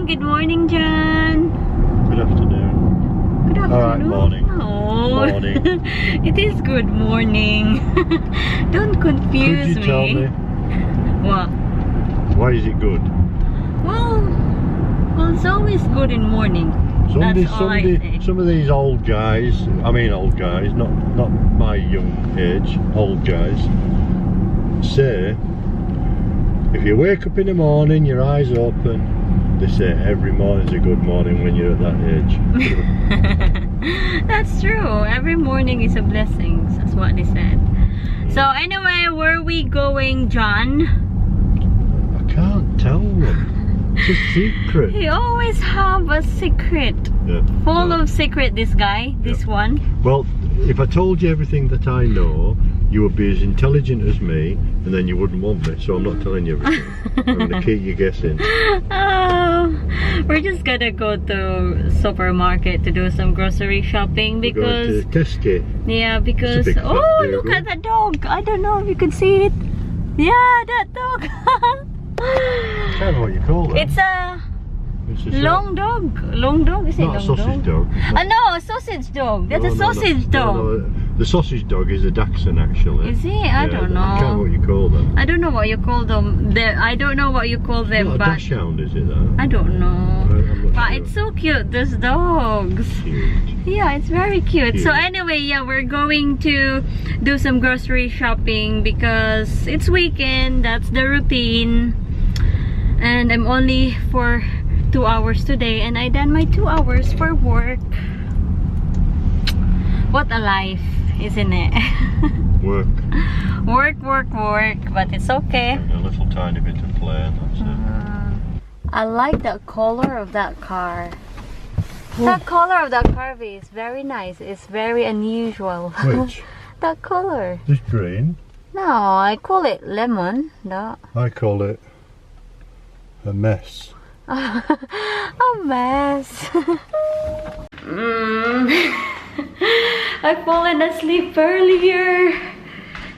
good morning, John. Good afternoon. Good afternoon. Alright, morning. Oh. Morning. It is good morning. Don't confuse Could you tell me What? why is it good? Well, it's always good in morning. That's all I say. Some of these old guys, I mean old guys, not my young age, old guys, say if you wake up in the morning, your eyes open, they say every morning's a good morning when you're at that age. That's true. Every morning is a blessing. That's what they said. So anyway, where are we going, John? I can't tell them. It's a secret. He always have a secret. Yeah. Full of secret, this guy, this one. Well, if I told you everything that I know, you would be as intelligent as me, and then you wouldn't want me, so I'm not telling you everything. I'm going to keep you guessing. Oh, we're just gonna go to supermarket to do some grocery shopping because... We're going to Tesco. Yeah, because... It's a big fat Oh, burger. look at that dog! I don't know if you could see it. Yeah, that dog! I don't know what you call that. It's a... It's a long dog. Long dog? Is it Not a long sausage dog? dog. No, a sausage dog. That's a sausage dog. No, the sausage dog is a Dachshund, actually. Is it? I don't know. I can't know what you call them. I don't know what you call them. I don't know what you call them, Not a but dachshund, is it that? I don't know. I'm not But sure. it's so cute, those dogs. Cute. Yeah, it's very cute. Cute. So anyway, yeah, we're going to do some grocery shopping because it's weekend. That's the routine. And I'm only for 2 hours today, and I done my 2 hours for work. What a life, isn't it? Work. work, but it's okay. And a little tiny bit of play, that's it. I like the color of that car. That color of that car is very nice. It's very unusual. Which? That color. This green. No, I call it lemon. No. I call it a mess. A mess. I've fallen asleep earlier.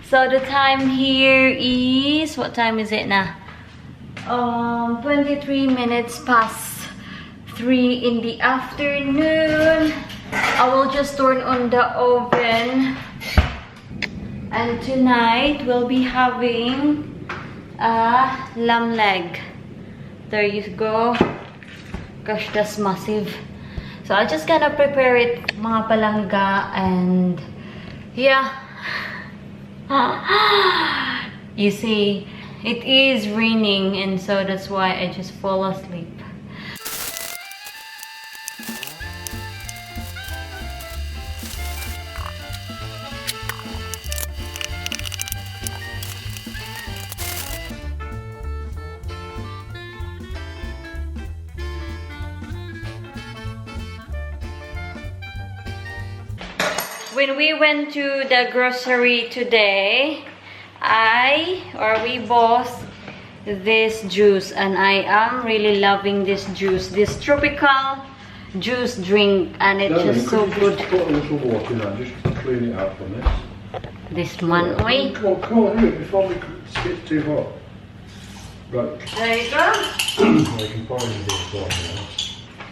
So the time here is, what time is it now? 23 minutes past 3 in the afternoon. I will just turn on the oven. And tonight we'll be having a lamb leg. There you go. Gosh, that's massive. So I just gonna prepare it, mga palangga, and yeah. You see, it is raining, and so that's why I just fall asleep. When we went to the grocery today, we bought this juice, and I am really loving this juice, this tropical juice drink, and it's just so good. Just put a little water in there, just clean it out from this. This man, oi. Come on, do it before it gets too hot. Right. There you go. You can pour in this water now.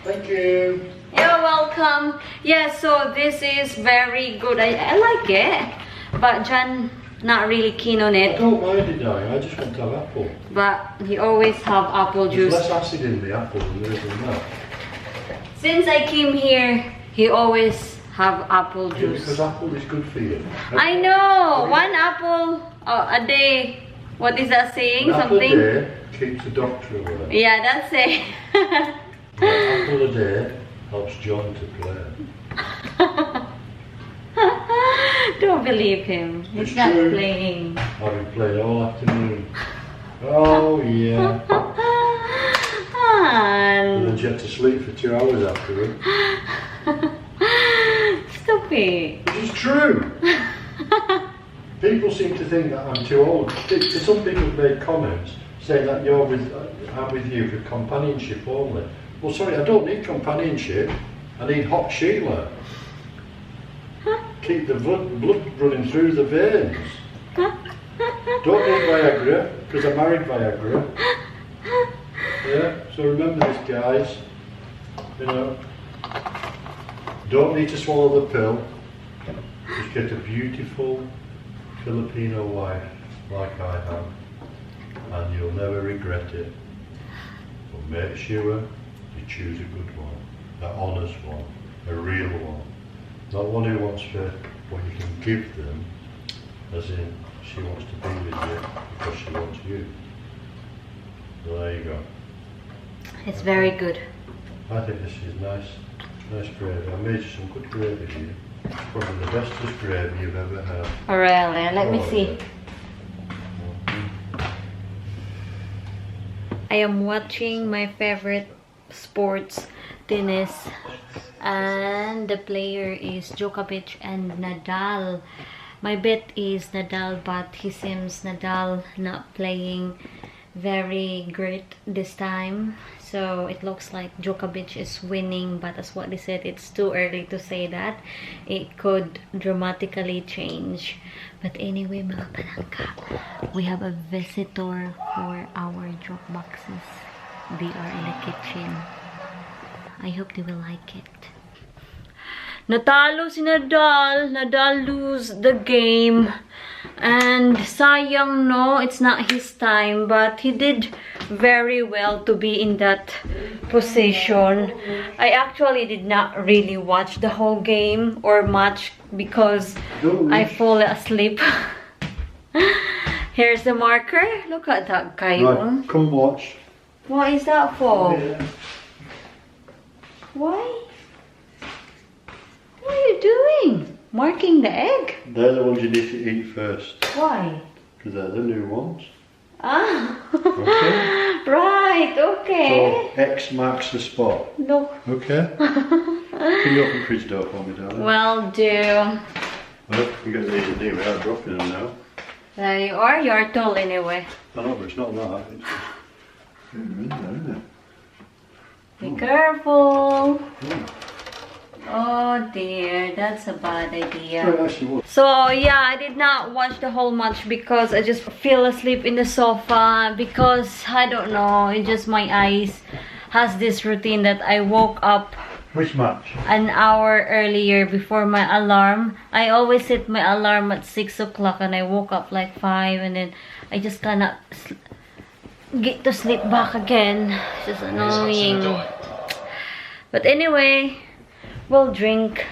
Thank you. You're welcome. Yeah, so this is very good. I like it, but John not really keen on I it. don't mind it now, I just want to have apple. But he always have apple There's juice. less acid in the apple than there is in that. Since I came here, he always have apple Yeah, juice. because apple is good for you. I know, one apple a day. What is that saying? An apple Something? a day keeps the doctor away. Yeah, that's it. An apple a day helps John to play. Don't believe him. He's It's not true. playing. I've been playing all afternoon. Oh yeah. And then And she had to sleep for 2 hours afterward. stop it. Which is true. People seem to think that I'm too old. Some people have made comments saying that I'm with you for companionship only. Well, sorry, I don't need companionship. I need hot Sheila. Keep the blood running through the veins. Don't need Viagra, because I married Viagra. Yeah, so remember this, guys. You know, don't need to swallow the pill. Just get a beautiful Filipino wife like I have, and you'll never regret it. But make sure you choose a good one, an honest one, a real one. Not one who wants for what you can give them, as in she wants to be with you because she wants you. So there you go. It's very good. I think this is nice gravy. I made you some good gravy here. Probably the bestest gravy you've ever had. Really? Let me see. I am watching my favorite sports, tennis, and the player is Djokovic and Nadal. My bet is Nadal, but he seems Nadal not playing very great this time, so it looks like Djokovic is winning, but as what they said, it's too early to say that. It could dramatically change. But anyway, mga palangga, we have a visitor for our joke boxes. They are in the kitchen. I hope they will like it. Natalo si Nadal. Nadal lose the game. And sayang, no, it's not his time, but he did very well to be in that position. I actually did not really watch the whole game or match because I fall asleep. Here's the marker. Look at that guy. Right, come watch. What is that for? Yeah. Why? What are you doing? Marking the egg? They're the ones you need to eat first. Why? Because they're the new ones. Ah. Okay. Right, okay. So X marks the spot. Look. Okay. Can you open the fridge door for me, darling? Well, do. Well, you got these in there without dropping them now. There you are. You're tall anyway. I know, but it's not that. It's just... in there, isn't it? Be careful. Oh. Oh dear, that's a bad idea. Well, actually, what? So yeah, I did not watch the whole match because I just fell asleep in the sofa because I don't know, it just my eyes has this routine that I woke up Which match? an hour earlier before my alarm. I always set my alarm at 6 o'clock and I woke up like 5 and then I just cannot get to sleep back again. It's just annoying. But anyway, we'll drink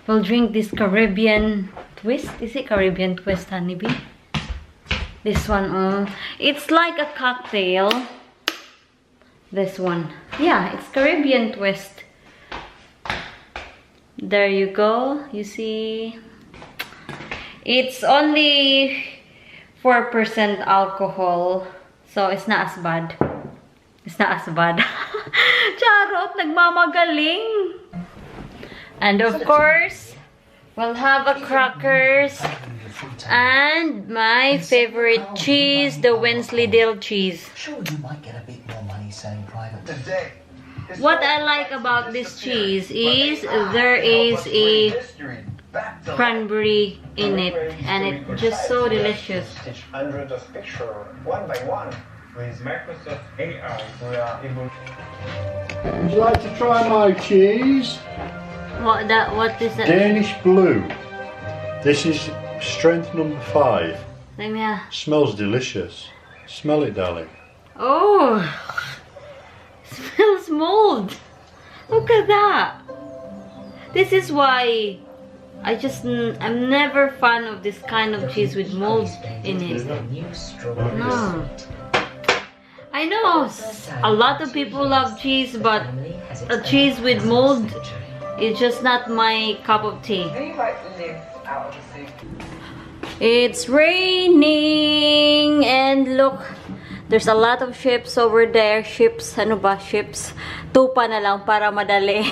this Caribbean twist. Is it Caribbean twist, honeybee? This one, it's like a cocktail. This one, yeah, it's Caribbean twist. There you go. You see, it's only 4% alcohol, so it's not as bad. It's not as bad. Charot, nagmamagaling. And of course, we'll have a crackers and my favorite cheese, the Wensleydale cheese. Sure, you might get a bit more money selling private. Today. What I like about this cheese is there is a cranberry in it and it's just so delicious. Stitch hundreds of pictures one by one. With Microsoft AI, we are able to... Would you like to try my cheese? What is that? Danish Blue. This is strength number 5. Let me Smells delicious. Smell it, darling. Oh, smells mold. Look at that. This is why I'm never fan of this kind of cheese with mold in it. No. I know a lot of people love cheese, but a cheese with mold is just not my cup of tea. It's raining and look, there's a lot of ships over there. Ships, ano ba? Ships. Tupa na lang para madali.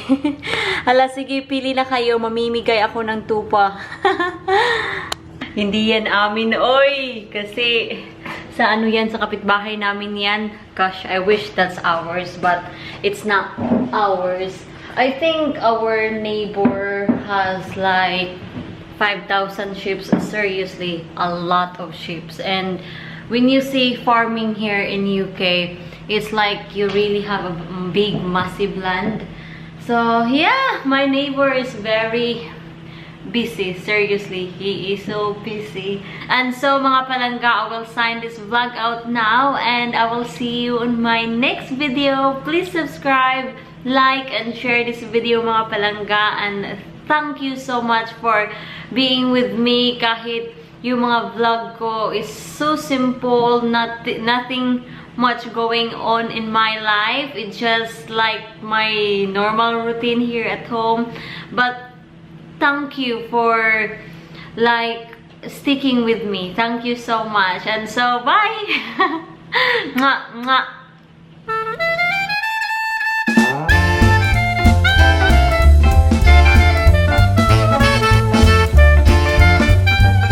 Hala, sige, pili na kayo. Mamimigay ako ng tupa. Hindi yan amin, oy! Kasi sa ano yan, sa kapitbahay namin yan. Gosh, I wish that's ours, but it's not ours. I think our neighbor has like 5,000 sheep. Seriously, a lot of sheep. And when you see farming here in UK, it's like you really have a big massive land. So yeah, my neighbor is very busy. Seriously, he is so busy. And so mga palangga, I will sign this vlog out now, and I will see you on my next video. Please subscribe, like, and share this video mga palangga. And thank you so much for being with me kahit yung mga vlog ko is so simple, nothing much going on in my life. It's just like my normal routine here at home. But thank you for like sticking with me. Thank you so much. And so bye. Mwah, mwah.